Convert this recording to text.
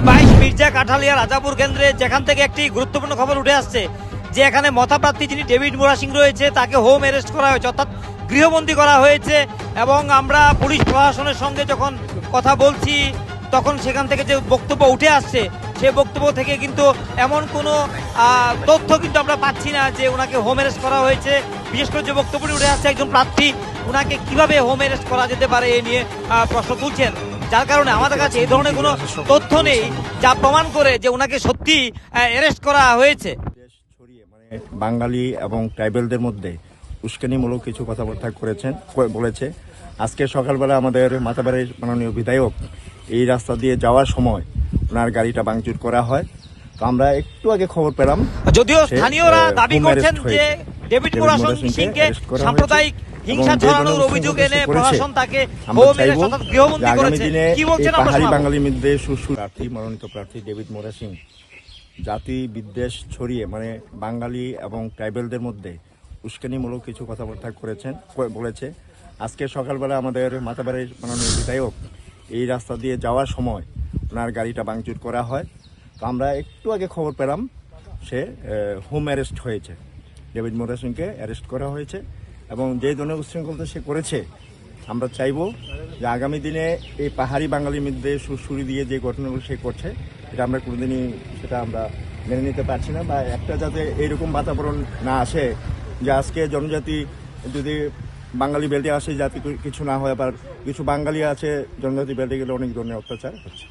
22 মির্জা কাঠালিয়া রাজাপুর কেন্দ্রে, যেখান থেকে একটি গুরুত্বপূর্ণ খবর উঠে আসছে যে এখানে মতাপ্রার্থী যিনি ডেভিড মোরা সিং রয়েছে তাকে হোম অ্যারেস্ট করা হয়েছে, অর্থাৎ গৃহবন্দী করা হয়েছে। এবং আমরা পুলিশ প্রশাসনের সঙ্গে যখন কথা বলছি তখন সেখান থেকে যে বক্তব্য উঠে আসছে সে বক্তব্য থেকে কিন্তু এমন কোনো তথ্য কিন্তু আমরা পাচ্ছি না যে ওনাকে হোম অ্যারেস্ট করা হয়েছে। বিশেষ করে যে বক্তব্যটি উঠে আসছে একজন প্রার্থী ওনাকে কিভাবে হোম অ্যারেস্ট করা যেতে পারে এ নিয়ে প্রশ্ন তুলছেন, যার কারণে আমাদের কাছে এই ধরনের কোনো তথ্য নেই যা প্রমাণ করে যে ওনাকে সত্যি অ্যারেস্ট করা হয়েছে। বাঙালি এবং ট্রাইবেলদের মধ্যে উস্কানিমূলক কিছু কথাবার্তা বলেছে। আজকে সকালবেলা আমাদের মাতাবাড়ির মাননীয় বিধায়ক এই রাস্তা দিয়ে যাওয়ার সময় ওনার গাড়িটা ভাঙচুর করা হয়। তো আমরা একটু আগে খবর পেলাম, যদিও স্থানীয়রা দাবি করছেন যে ডেভিড মোরা সিংকে সাম্প্রদায়িক হিংসা ছড়ানোর অভিযোগ এনে প্রশাসন তাকে হোম অ্যারেস্ট অর্থাৎ গৃহবন্দী করেছে। কি বলছেন পাহাড়ি বাঙালির মধ্যে প্রার্থী মনোনীত প্রার্থী ডেভিড মোরা সিং জাতি বিদ্বেষ ছড়িয়ে বাঙালি এবং ট্রাইবেলদের মধ্যে উস্কানিমূলক কিছু কথাবার্তা বলেছে। আজকে সকালবেলা আমাদের মাতাবাড়ির মাননীয় বিধায়ক এই রাস্তা দিয়ে যাওয়ার সময় ওনার গাড়িটা ভাঙচুর করা হয়। তো আমরা একটু আগে খবর পেলাম সে হোম অ্যারেস্ট হয়েছে, ডেভিড মোরা সিংকে অ্যারেস্ট করা হয়েছে। এবং যে ধরনের উচ্ছৃঙ্খলতা সে করেছে, আমরা চাইব যে আগামী দিনে এই পাহাড়ি বাঙালির মধ্যে সুরসুরি দিয়ে যে ঘটনাগুলো সে করছে এটা আমরা কোনোদিনই সেটা আমরা মেনে নিতে পারছি না, বা একটা যাতে এইরকম বাতাবরণ না আসে যে আজকে জনজাতি যদি বাঙালি বেল্টে আসে যাতে কিছু না হয়, আবার কিছু বাঙালি আছে জনজাতি বেল্টে গেলে অনেক ধরনের অত্যাচার হচ্ছে।